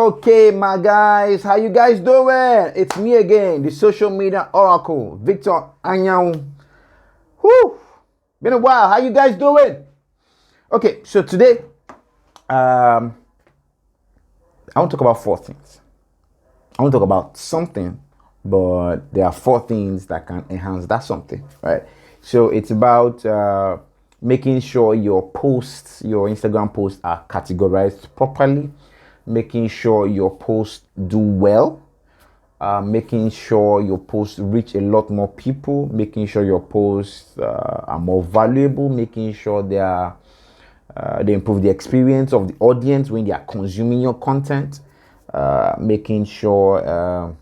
Okay, my guys, how you guys doing? It's me again, the social media oracle, Victor Anyanwu. Whew, been a while. How you guys doing? Okay, so today, I want to talk about four things. I want to talk about something, but there are four things that can enhance that something, right? So it's about making sure your posts, your Instagram posts are categorized properly, making sure your posts do well, making sure your posts reach a lot more people, making sure your posts are more valuable, making sure they improve the experience of the audience when they are consuming your content, making sure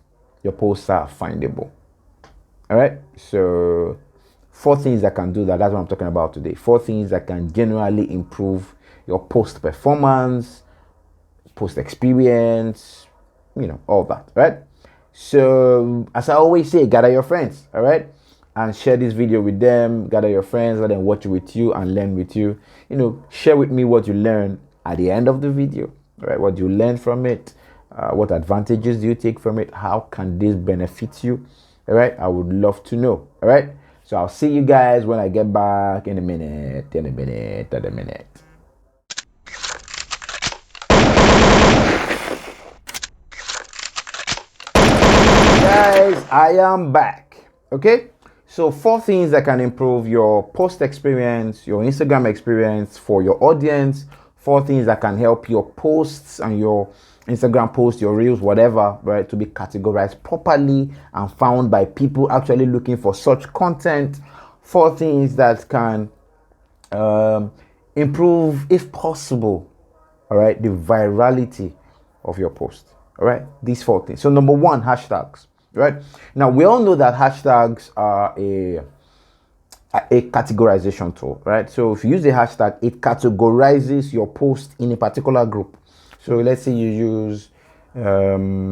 your posts are findable. All right, so four things that can do that. That's what I'm talking about today. Four things that can generally improve your post performance, post experience, all that, right? So as I always say, gather your friends, all right, and share this video with them. Gather your friends, let them watch it with you and learn with you. Share with me what you learn at the end of the video, all right? What you learn from it, what advantages do you take from it, how can this benefit you, all right? I would love to know, all right? So I'll see you guys when I get back in a minute. Guys, I am back. Okay, so four things that can improve your post experience, your Instagram experience for your audience. Four things that can help your posts and your Instagram posts, your reels, whatever, right, to be categorized properly and found by people actually looking for such content. Four things that can improve, if possible, all right, the virality of your post. All right, these four things. So number one, hashtags. Right now, we all know that hashtags are a categorization tool, right? So if you use a hashtag, it categorizes your post in a particular group. So let's say you use hashtag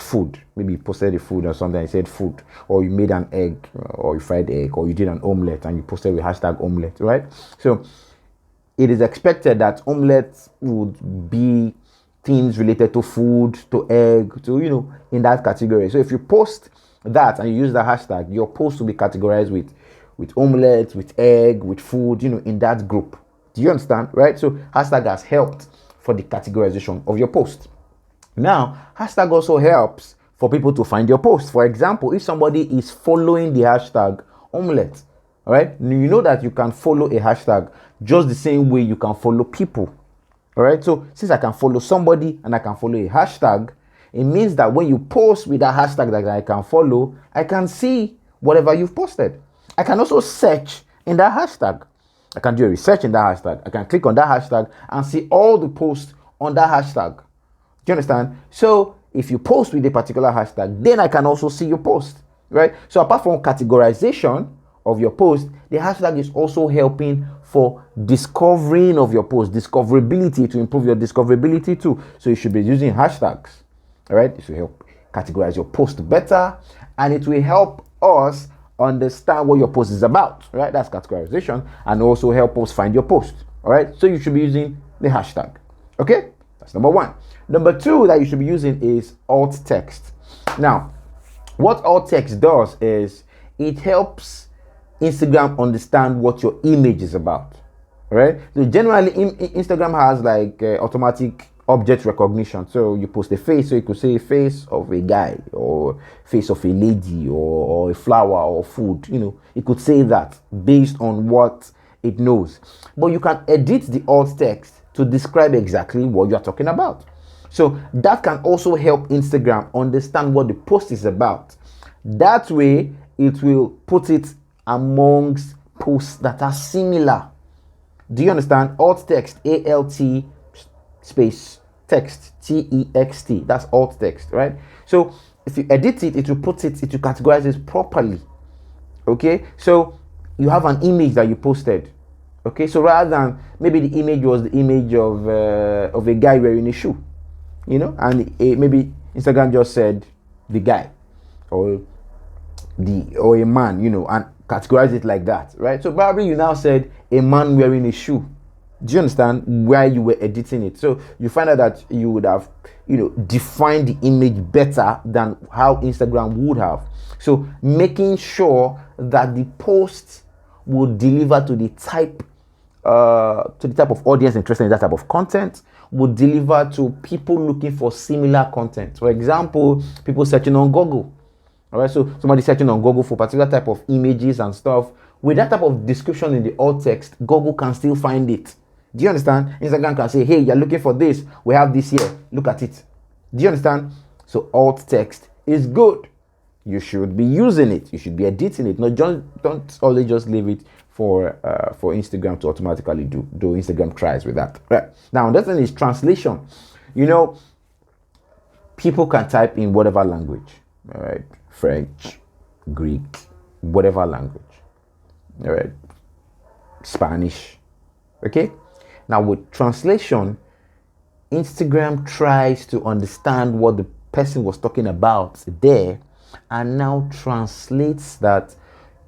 food. Maybe you posted a food or something, you said food, or you made an egg, or you fried egg, or you did an omelette and you posted with hashtag omelette, right? So it is expected that omelettes would be things related to food, to egg, to in that category. So if you post that and you use the hashtag, your post will be categorized with omelette, with egg, with food, in that group. Do you understand? Right? So hashtag has helped for the categorization of your post. Now, hashtag also helps for people to find your post. For example, if somebody is following the hashtag omelette, all right, you know that you can follow a hashtag just the same way you can follow people. All right, so since I can follow somebody and I can follow a hashtag, it means that when you post with that hashtag that I can follow, I can see whatever you've posted. I can also search in that hashtag. I can do a research in that hashtag. I can click on that hashtag and see all the posts on that hashtag. Do you understand? So if you post with a particular hashtag, then I can also see your post, right? So apart from categorization of your post, the hashtag is also helping for discovering of your post, discoverability, to improve your discoverability too. So you should be using hashtags, all right? It will help categorize your post better, and it will help us understand what your post is about, right? That's categorization, and also help us find your post, all right? So you should be using the hashtag, okay? That's number one. Number two that you should be using is alt text. Now, what alt text does is it helps Instagram understand what your image is about, right? So generally, Instagram has like automatic object recognition. So you post a face, so you could say face of a guy, or face of a lady, or a flower, or food. It could say that based on what it knows. But you can edit the alt text to describe exactly what you're talking about. So that can also help Instagram understand what the post is about. That way, it will put it amongst posts that are similar. Do you understand? Alt text, ALT space text, TEXT. That's alt text, right? So if you edit it, it will categorize it properly. Okay, so you have an image that you posted. Okay, so rather than maybe the image was the image of a guy wearing a shoe, and maybe Instagram just said the guy or a man, and categorize it like that, right? So probably you now said a man wearing a shoe. Do you understand where you were editing it? So you find out that you would have, defined the image better than how Instagram would have. So making sure that the post will deliver to the type of audience interested in that type of content, would deliver to people looking for similar content. For example, people searching on Google. All right, so somebody searching on Google for particular type of images and stuff, with that type of description in the alt text, Google can still find it. Do you understand? Instagram can say, hey, you're looking for this. We have this here. Look at it. Do you understand? So alt text is good. You should be using it. You should be editing it. Don't always just leave it for Instagram to automatically do. Though Instagram tries with that. Right. Now, that thing is translation. People can type in whatever language. All right. French, Greek, whatever language. All right. Spanish. Okay. Now with translation, Instagram tries to understand what the person was talking about there and now translates that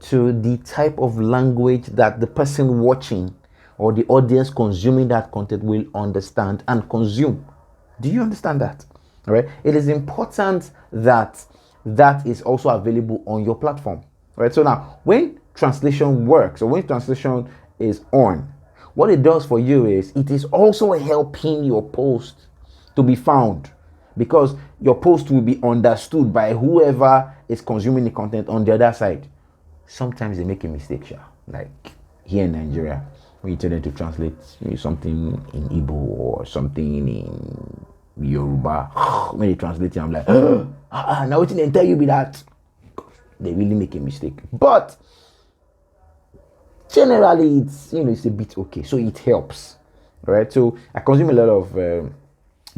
to the type of language that the person watching or the audience consuming that content will understand and consume. Do you understand that? All right. It is important that that is also available on your platform. All right. So now when translation works or when translation is on, what it does for you is it is also helping your post to be found, because your post will be understood by whoever is consuming the content on the other side. Sometimes they make a mistake, like here in Nigeria, when you tell them to translate something in Igbo or something in Yoruba, when they translate it, I'm like, now what they tell you be that? They really make a mistake. But generally, it's a bit okay, so it helps. Right? So I consume a lot of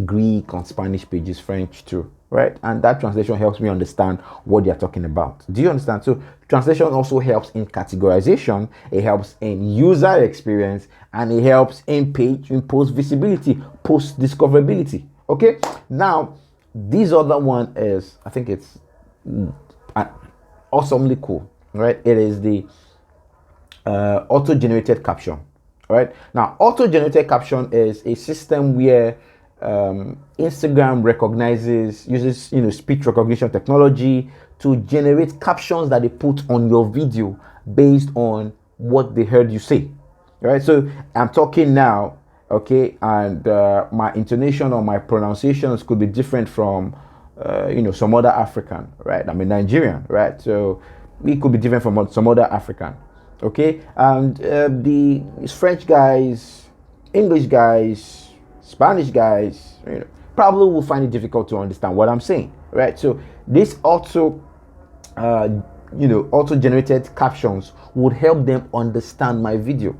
Greek and Spanish pages, French too, right? And that translation helps me understand what they are talking about. Do you understand? So translation also helps in categorization, it helps in user experience, and it helps in post visibility, post discoverability. Okay. Now, this other one is, I think it's awesomely cool, right? It is the auto-generated caption. Right now, auto-generated caption is a system where Instagram uses speech recognition technology to generate captions that they put on your video based on what they heard you say. Right, so I'm talking now, okay, and my intonation or my pronunciations could be different from some other African, right? I'm a Nigerian, right? So it could be different from some other African. Okay, and the French guys, English guys, Spanish guys, probably will find it difficult to understand what I'm saying, right? So this auto-generated captions would help them understand my video.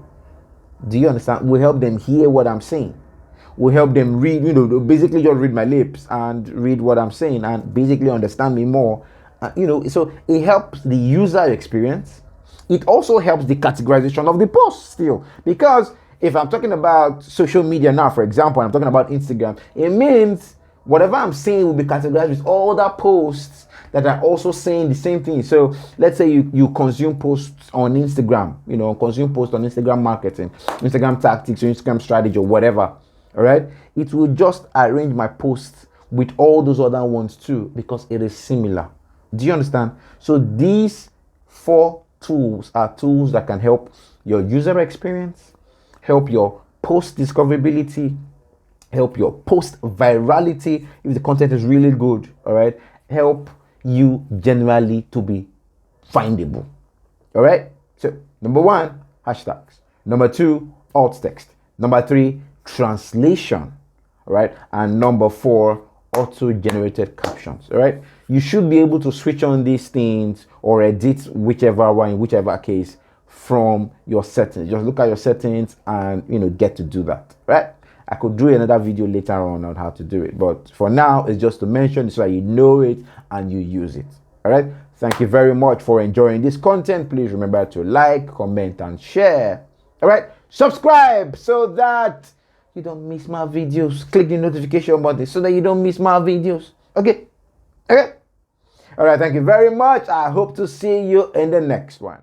Do you understand? Will help them hear what I'm saying. Will help them read, basically just read my lips and read what I'm saying and basically understand me more. So it helps the user experience. It also helps the categorization of the post still, because if I'm talking about social media now, for example, I'm talking about Instagram, it means whatever I'm saying will be categorized with all the posts that are also saying the same thing. So let's say you consume posts on Instagram, consume posts on Instagram marketing, Instagram tactics, or Instagram strategy, or whatever. All right. It will just arrange my posts with all those other ones too, because it is similar. Do you understand? So these 4 tools are tools that can help your user experience, help your post discoverability, help your post virality if the content is really good. All right, help you generally to be findable. All right, so number 1, hashtags. Number 2, alt text. Number 3, translation. All right, and number 4, auto-generated captions. All right, you should be able to switch on these things or edit whichever one in whichever case from your settings. Just look at your settings and get to do that. Right, I could do another video later on how to do it, but for now it's just to mention so that you know it and you use it. All right, thank you very much for enjoying this content. Please remember to like, comment, and share. All right, subscribe so that you don't miss my videos. Click the notification button so that you don't miss my videos. Okay. All right, thank you very much. I hope to see you in the next one.